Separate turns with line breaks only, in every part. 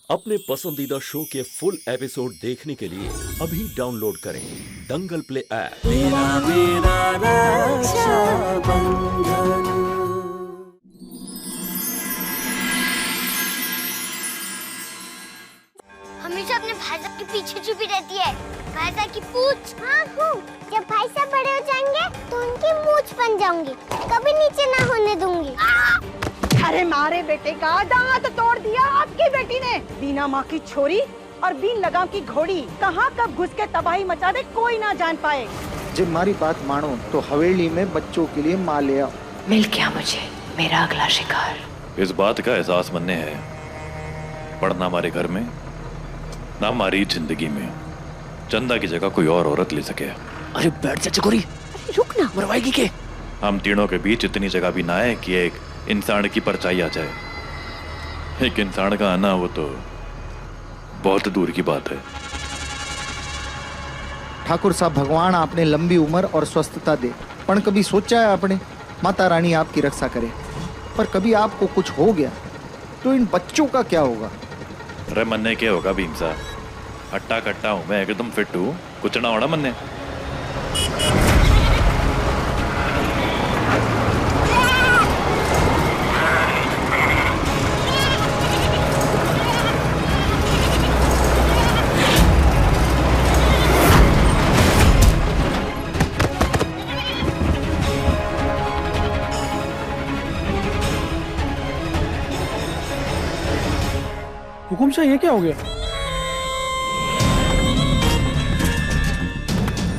अपने पसंदीदा शो के फुल एपिसोड देखने के लिए अभी डाउनलोड करें दंगल प्ले ऐप।
मेरा मेरा रक्षाबंधन।
हमेशा अपने भाई साहब के पीछे छुपी रहती है। भाई साहब की पूंछ। हाँ हूँ। जब भाई साहब बड़े हो जाएंगे तो उनकी मूंछ बन जाऊंगी, कभी नीचे ना होने दूंगी।
अरे मारे बेटे का दांत तोड़ दिया आपकी बेटी ने। बिना माँ की छोरी और बिन लगाम की घोड़ी कहाँ कब घुस के तबाही मचा दे कोई ना जान पाए।
जब हमारी बात मानो तो हवेली में बच्चों के लिए माँ ले आओ।
मिल गया मुझे मेरा अगला शिकार।
इस बात का एहसास बनने है पढ़ना हमारे घर में ना हमारी जिंदगी में चंदा की जगह कोई और औरत ले सके।
अरे बैठ जा चकोरी,
रुक ना,
मरवाएगी के?
हम तीनों के बीच इतनी जगह भी ना है कि एक इंसान की परछाई आ जाए। एक इंसान का आना वो तो बहुत दूर की बात है।
ठाकुर साहब, भगवान आपने लंबी उम्र और स्वस्थता दे, पर कभी सोचा है आपने माता रानी आपकी रक्षा करे, पर कभी आपको कुछ हो गया तो इन बच्चों का क्या होगा?
अरे मन्ने क्या होगा भीम साहब, हट्टा कट्टा हूं मैं, एकदम फिट हूँ, कुछ ना होना मन्ने।
हुकुम शाह, ये क्या हो गया?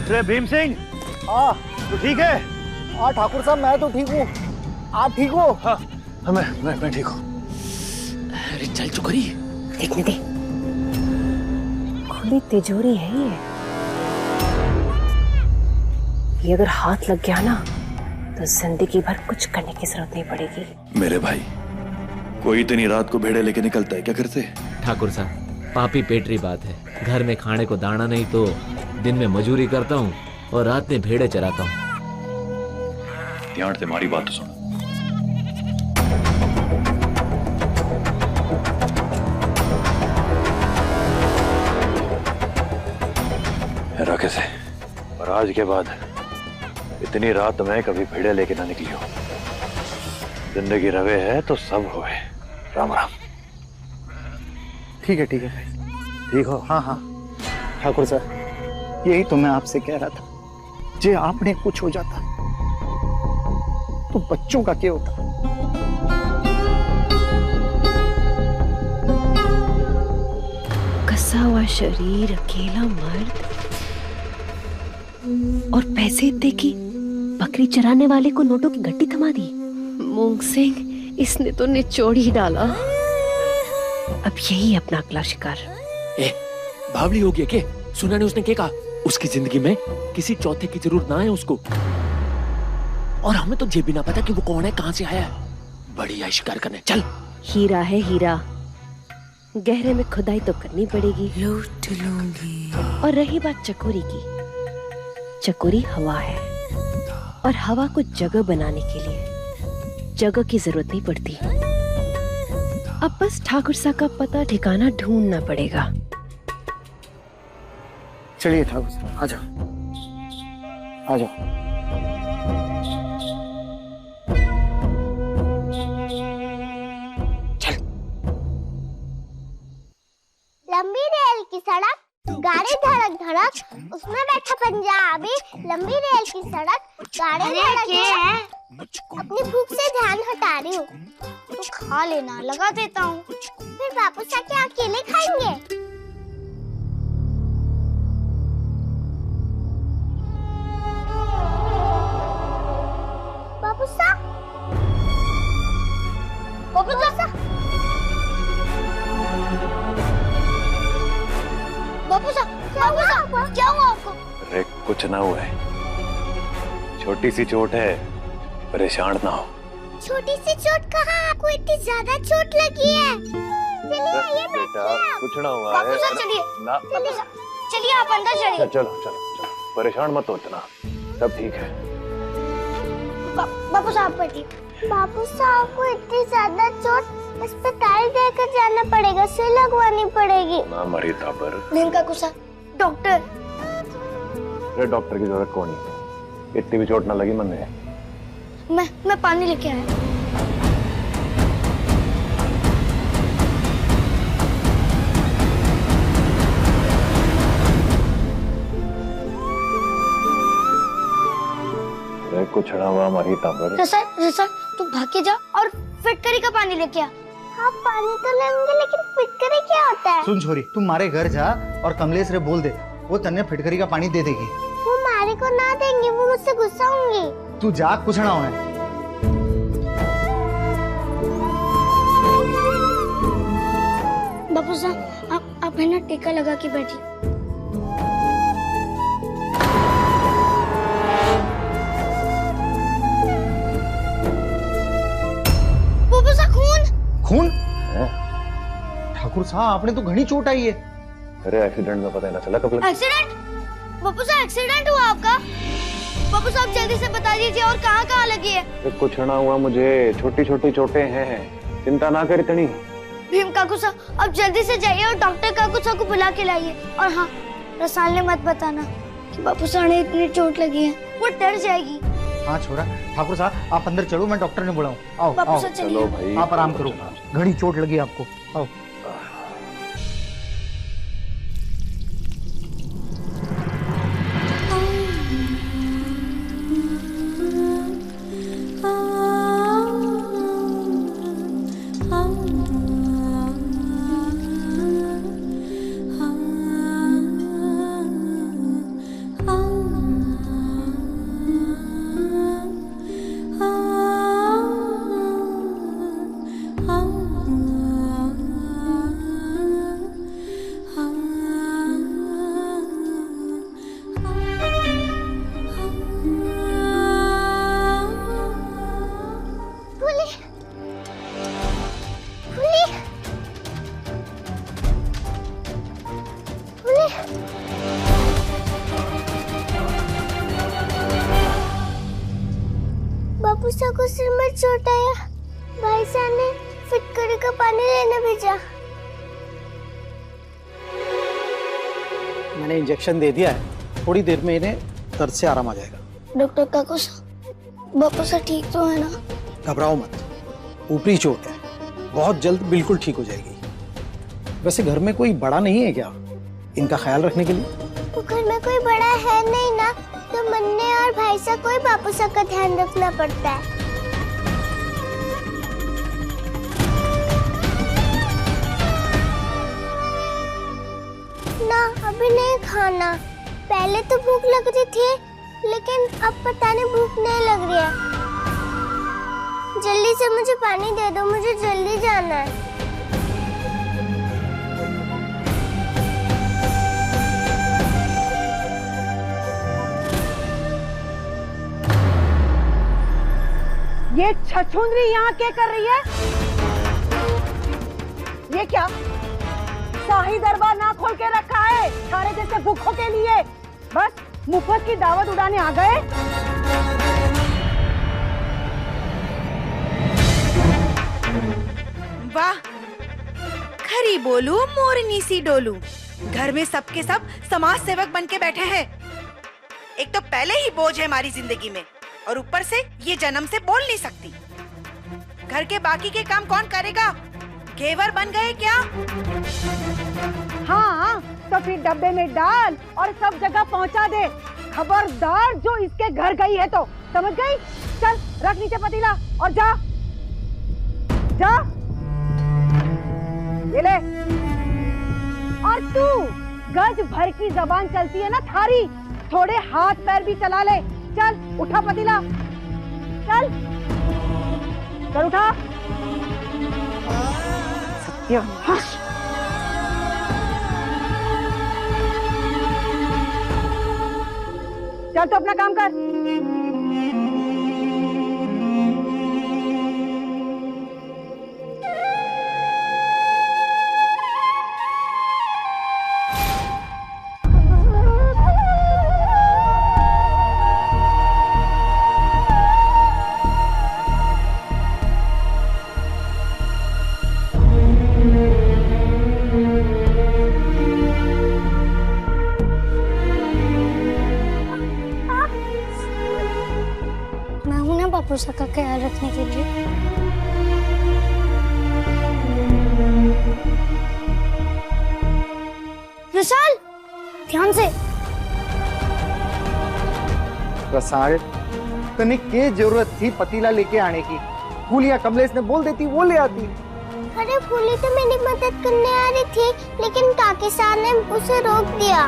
अरे भीम सिंह, तो ठीक है?
हाँ ठाकुर साहब, मैं तो ठीक हूँ, आप ठीक हो?
हाँ, मैं ठीक हूँ।
अरे चल चकोरी,
देखने दे, खुली तिजोरी है ये अगर हाथ लग गया ना तो जिंदगी भर कुछ करने की जरूरत नहीं पड़ेगी।
मेरे भाई, कोई इतनी रात को भेड़े लेके निकलता है क्या घर से?
ठाकुर साहब, पापी पेटरी बात है। घर में खाने को दाना नहीं तो दिन में मजूरी करता हूँ और रात में भेड़े चराता हूँ।
ध्यान से हमारी बात सुनो। रखे से, और आज के बाद इतनी रात में कभी भेड़े लेके ना निकली हो। जिंदगी रवे है तो सब होए। राम राम।
ठीक है भाई,
ठीक हो?
हाँ ठाकुर साहब, यही तो मैं आपसे कह रहा था, जे आपने कुछ हो जाता तो बच्चों का क्या होता?
कसा हुआ शरीर, अकेला मर्द और पैसे इतने की बकरी चराने वाले को नोटों की गड्डी थमा दी। मूंग सिंह, इसने तो निचोड़ ही डाला। अब यही अपना अगला शिकार।
बावली हो गया के? सुना नहीं उसने क्या कहा? उसकी जिंदगी में किसी चौथे की जरूरत ना है उसको, और हमें तो ये भी ना पता कि वो कौन है, कहां से आया है। बड़ी आई शिकार करने, चल।
हीरा है हीरा, गहरे में खुदाई तो करनी पड़ेगी।
लूट लूंगी।
और रही बात चकोरी की, चकोरी हवा है और हवा को जगह बनाने के लिए जगह की जरूरत नहीं पड़ती। अब बस ठाकुर साहब का पता ठिकाना ढूंढना पड़ेगा।
चलिए ठाकुर साहब, आ जाओ।
चल।
लंबी रेल की सड़क, गाड़ी धड़क धड़क, उसमें बैठा पंजाबी। लंबी रेल की सड़क, गाड़ी धड़क धड़क, अपनी भूख से ध्यान हटा रही हूँ। तो खा लेना, लगा देता हूँ, फिर वापस आके अकेले खाएंगे। बाबूसा, बाबूसा, बाबूसा, क्या हुआ? क्या हुआ आपको?
अरे कुछ ना हुआ है, छोटी सी चोट है, परेशान ना हो।
छोटी सी चोट कहाँ? आपको इतनी ज्यादा चोट लगी है। चलिए आइए
बेटा, कुछ ना हुआ है।
बाबूसा चलिए,
ना,
चलिए आप अंदर चलिए।
चलो, परेशान मत हो इतना, सब ठीक है।
बाबू साहब बैठिए। बाबू साहब को इतनी ज्यादा चोट अस्पताल लेकर जाना पड़ेगा, सुई लगवानी पड़ेगी।
ना मरी ताबर।
भीम काकू सा, डॉक्टर।
अरे डॉक्टर की जरूरत कौन है? इतनी भी चोट ना लगी मन में।
मैं पानी लेके आया।
कुछ हुआ मरी ताबर।
रसन तू भाग के जा और फिटकरी का पानी लेके आ। हाँ पानी तो लेंगे, लेकिन फिटकरी क्या होता है?
सुन छोरी, तुम मारे घर जा और कमलेश रे बोल दे, वो तन्ने फिटकरी का पानी दे देगी।
वो मारे को ना देंगे, वो मुझसे गुस्सा होंगी।
तू जा, कुछ ना होए।
बापू साहब आप है ना टीका लगा के बैठी। बापू साहब खून
ठाकुर साहब आपने तो घनी चोट आई है।
अरे एक्सीडेंट में पता ही ना चला कब लगा।
एक्सीडेंट? बापू साहब एक्सीडेंट हुआ आपका? बापू साहब जल्दी से बता दीजिए, और कहाँ लगी है?
कुछ ना हुआ मुझे, छोटी छोटी चोटें हैं, चिंता ना कर इतनी।
भीम काकू साहब अब जल्दी से जाइए और डॉक्टर काकू साहब को बुला के लाइए। और हाँ, रसाल ने मत बताना कि बापू साहब ने इतनी चोट लगी है, वो डर जाएगी।
हाँ छोरा, ठाकुर साहब आप अंदर चलो, मैं डॉक्टर ने बुलाऊं। आओ
बापू
आओ,
साहब
चलो भाई,
आप आराम करो, घनी चोट लगी आपको। आओ।
बापू साहब को सिर में चोट आया, भाई साहब ने फिटकरी का पानी लेने भेजा।
मैंने इंजेक्शन दे दिया है, थोड़ी देर में इन्हें दर्द से आराम आ जाएगा।
डॉक्टर काकू साहब, बापू साहब ठीक तो है ना?
घबराओ मत, ऊपरी चोट है, बहुत जल्द बिल्कुल ठीक हो जाएगी। वैसे घर में कोई बड़ा नहीं है क्या इनका ख्याल रखने के लिए?
वो घर में कोई बड़ा है नहीं ना, तो मन्ने और भाई साहब को ही बापू साहब का ध्यान रखना पड़ता है। ना अभी नहीं खाना, पहले तो भूख लग रही थी, लेकिन अब पता नहीं भूख नहीं लग रही है। जल्दी से मुझे पानी दे दो, मुझे जल्दी जाना है।
ये छछूंदरी यहाँ क्या कर रही है? ये क्या शाही दरबार ना खोल के रखा है सारे जैसे भूखों के लिए? बस मुफ्त की दावत उड़ाने आ गए।
वाह, खरी बोलू मोरनी सी डोलू, घर में सबके सब समाज सेवक बन के बैठे हैं। एक तो पहले ही बोझ है हमारी जिंदगी में, और ऊपर से ये जन्म से बोल नहीं सकती। घर के बाकी के काम कौन करेगा? घेवर बन गए क्या?
हाँ, तो फिर डब्बे में डाल और सब जगह पहुंचा दे। खबरदार जो इसके घर गई है तो, समझ गई? चल रख नीचे पतीला और जा जा, ये ले। और तू गज भर की जबान चलती है ना थारी, थोड़े हाथ पैर भी चला ले। चल उठा पतीला, चल चल उठा। सत्यानाश। चल तो अपना काम कर।
बापूसा का ख्याल रखने के लिए। विशाल, ध्यान से।
प्रसाद, तने क्या जरूरत थी पतीला लेके आने की? फूलिया कमलेश ने बोल देती, वो ले आती।
अरे फूली तो मेरी मदद करने आ रही थी, लेकिन काकी साहब ने उसे रोक दिया।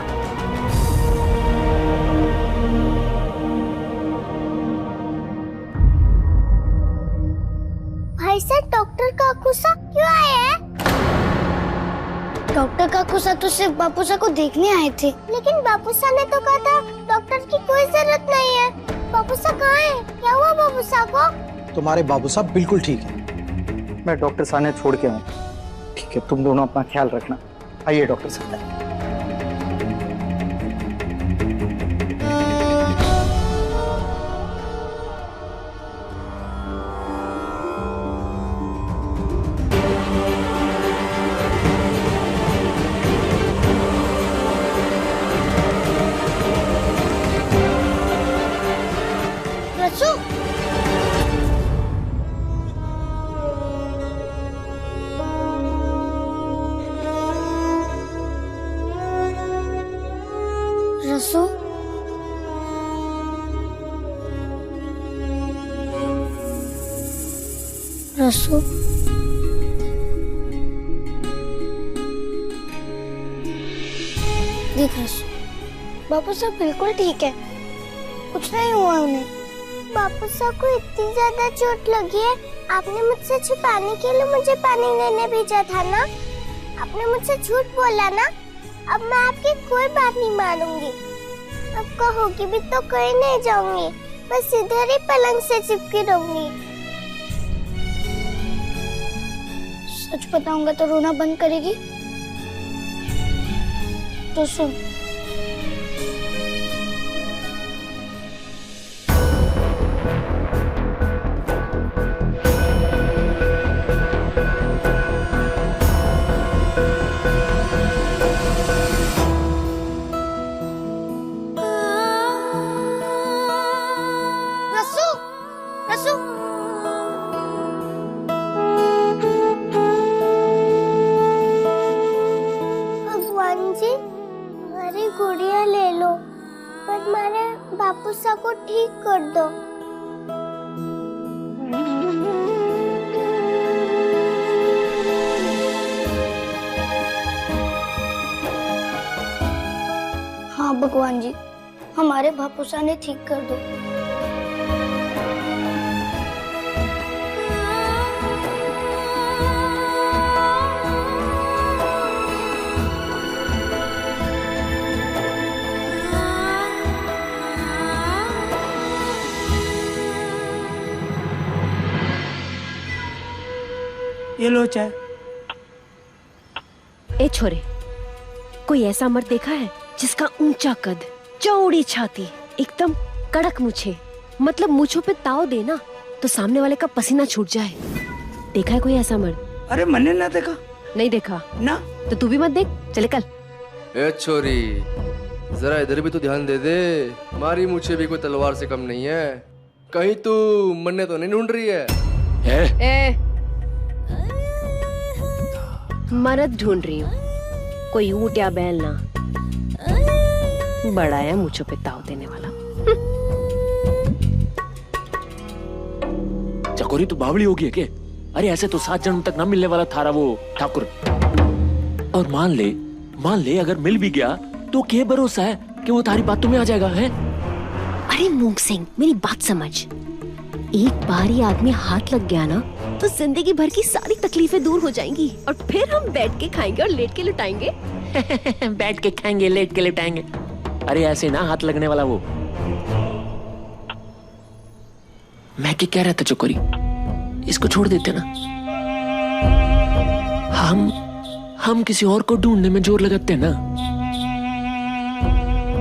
भाई साहब, डॉक्टर काकूसा क्यों आए हैं? डॉक्टर काकूसा तो सिर्फ बापूसा को देखने आए थे। लेकिन बापूसा ने तो कहा था डॉक्टर की कोई जरूरत नहीं है। बापूसा कहाँ है? क्या हुआ बापूसा को?
तुम्हारे बाबू साहब बिल्कुल ठीक है।
मैं डॉक्टर साहब ने छोड़ के आऊँ। ठीक है, तुम दोनों अपना ख्याल रखना। आइए डॉक्टर साहब।
रसू, रसू, रसू, देख रसू, बापू साहब बिल्कुल ठीक है, कुछ नहीं हुआ उन्हें। बापू साहब को इतनी ज्यादा चोट लगी है, आपने मुझसे छुपाने के लिए मुझे पानी लेने भेजा था ना? आपने मुझसे झूठ बोला ना? अब मैं आपकी कोई बात नहीं मानूंगी। अब कहोगी भी तो कहीं नहीं जाऊंगी, बस इधर ही पलंग से चिपकी रहूंगी। सच बताऊंगा तो रोना बंद करेगी? तो सुन, गुड़िया ले लो, पर मारे बापूसा को ठीक कर दो। हाँ भगवान जी, हमारे बापूसा ने ठीक कर दो।
ये लो चाय।
ए छोरे, कोई ऐसा मर्द देखा है जिसका ऊंचा कद, चौड़ी छाती, एकदम कड़क मूछें, मतलब मूछों पे ताव देना तो सामने वाले का पसीना छूट जाए? देखा है कोई ऐसा मर्द?
अरे मैंने ना देखा।
नहीं देखा
ना?
तो तू भी मत देख, चले कल।
ए छोरी, जरा इधर भी तो ध्यान दे दे। मारी मूछें भी कोई तलवार से कम नहीं है। कहीं तू मन्ने तो नहीं ढूंढ रही है?
मर्द ढूंढ रही हूँ, कोई ऊंट या बैल ना। बड़ा है मुझे पे ताव देने वाला।
चकोरी तू बावली होगी है क्या? अरे ऐसे तो 7 जन्म तक ना मिलने वाला थारा वो ठाकुर। और मान ले अगर मिल भी गया तो क्या भरोसा है कि वो तारी बातों में आ जाएगा है?
अरे मूंग सिंह, मेरी बात समझ। एक बार ये आदमी हाथ लग गया ना तो जिंदगी भर की सारी तकलीफें दूर हो जाएंगी और फिर हम बैठ के खाएंगे और लेट के लुटाएंगे।
बैठ के खाएंगे, लेट के लुटाएंगे। अरे ऐसे ना हाथ लगने वाला वो। मैं क्या कह रहा था चकोरी, इसको छोड़ देते ना। हम किसी और को ढूंढने में जोर लगाते हैं ना।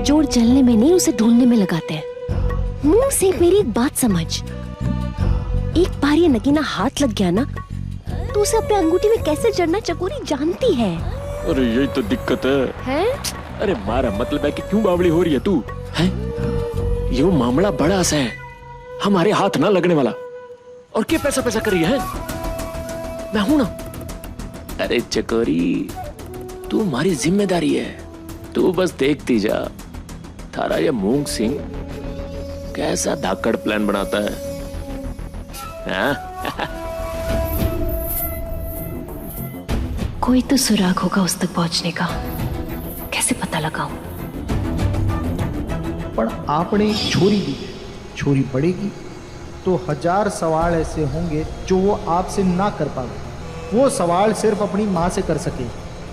जोर जलने में नहीं, उसे ढूंढने में लगाते हैं। मुंह से मेरी एक बात समझ, एक बार ये नगीना हाथ लग गया ना तो उसे अपने अंगूठी में कैसे जड़ना चकोरी जानती है।
अरे यही तो दिक्कत है? अरे मारा मतलब है कि क्यों बावली हो रही है तू? है ये मामला बड़ा सा है, हमारे हाथ ना लगने वाला। और क्या पैसा पैसा करी है? मैं हूं ना। अरे चकोरी, तू हमारी जिम्मेदारी है, तू बस देखती जा। थारा ये मूंग सिंह कैसा धाकड़ प्लान बनाता है, हाँ?
कोई तो सुराग होगा उस तक पहुंचने का, कैसे पता लगाऊं?
पर आपने एक छोरी दी है, छोरी बढ़ेगी तो 1000 सवाल ऐसे होंगे जो वो आपसे ना कर पावे। वो सवाल सिर्फ अपनी माँ से कर सके।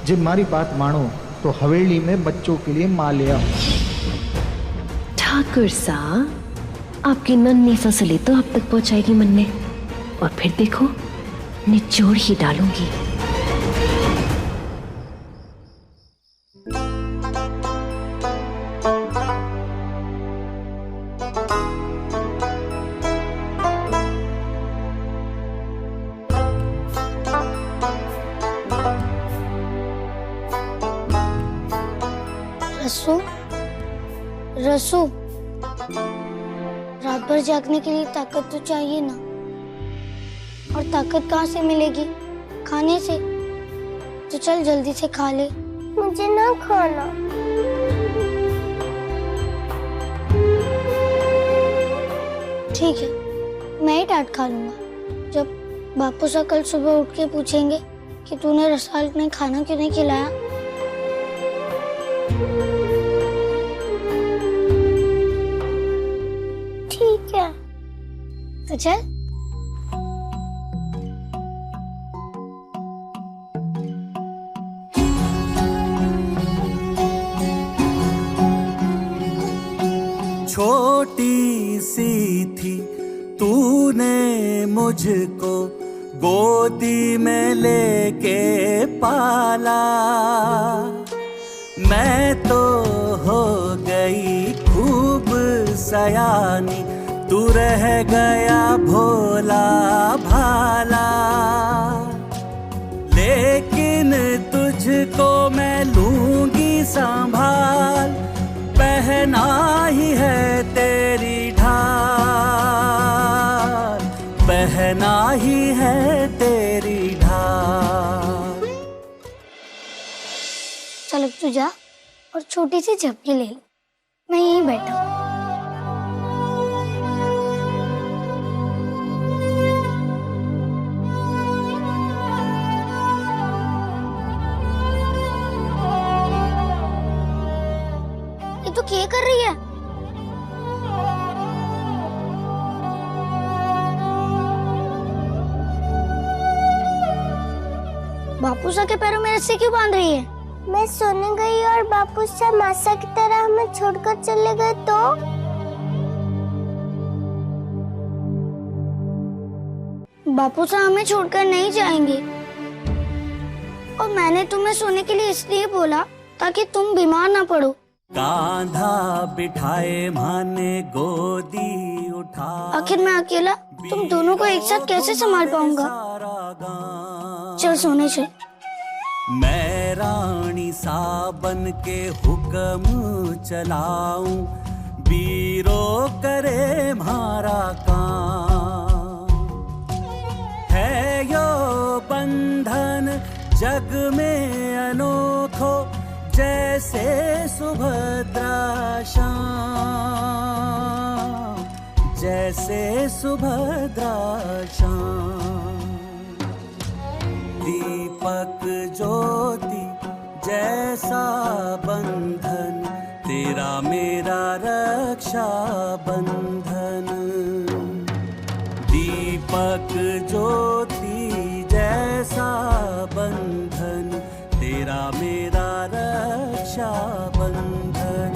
जब हमारी बात मानो तो हवेली में बच्चों के लिए माँ ले आओ।
ठाकुर साहब, आपकी नन्ही ससली तो अब तक पहुंचाएगी मन्ने, और फिर देखो निचोड़ ही डालूंगी।
रसू, रसू, रात भर जागने के लिए ताकत तो चाहिए ना, और ताकत कहाँ से मिलेगी? खाने से। तो चल जल्दी से खा ले। मुझे ना खाना। ठीक है, मैं ही डांट खा लूंगा जब बापू से कल सुबह उठ के पूछेंगे कि तूने रसाल ने खाना क्यों नहीं खिलाया। ठीक है, तो चल।
छोटी सी थी तूने मुझको गोदी में लेके पाला, मैं तो हो गई खूब सयानी, तू रह गया भोला भाला। लेकिन तुझको मैं लूंगी संभाल, पहना ही है तेरी ढाल, पहना ही है तेरी ढाल।
चल अब तू जा और छोटी सी झपकी ले ले, मैं यहीं बैठा हूँ। ये तो क्या कर रही है? बापू सा के पैरों में रस्सी क्यों बांध रही है? मैं सोने गई और बापू सा मासा की तरह हमें छोड़कर चले गए तो? बापू सा हमें छोड़कर नहीं जाएंगे, और मैंने तुम्हें सोने के लिए इसलिए बोला ताकि तुम बीमार ना पड़ो।
कांधा बिठाए माने गोदी उठा,
आखिर मैं अकेला तुम दोनों को एक साथ कैसे संभाल पाऊंगा? चल सोने से।
मैं रानी सा बन के हुक्म चलाऊं, बीरो करे म्हारा काम। है यो बंधन जग में अनोखो, जैसे सुभद्रा शाम, जैसे सुभद्रा शाम। दीपक ज्योति जैसा बंधन, तेरा मेरा रक्षा बंधन। दीपक ज्योति जैसा बंधन, तेरा मेरा रक्षा बंधन।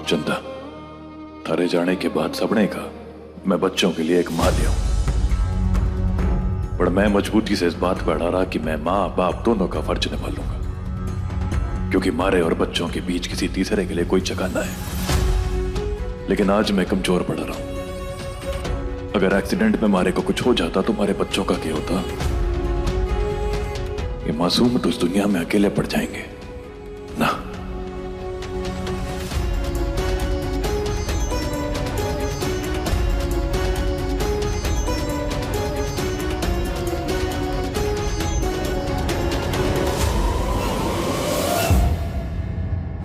चंदा, थारे जाने के बाद सबने कहा मैं बच्चों के लिए एक मां लिया, पर मैं मजबूती से इस बात पर अड़ा रहा कि मैं मां बाप दोनों का फर्ज निभा लूंगा, क्योंकि मारे और बच्चों के बीच किसी तीसरे के लिए कोई जगह ना है। लेकिन आज मैं कमजोर पड़ रहा हूं। अगर एक्सीडेंट में मारे को कुछ हो जाता तो हमारे बच्चों का क्या होता? ये मासूम तो इस दुनिया में अकेले पड़ जाएंगे।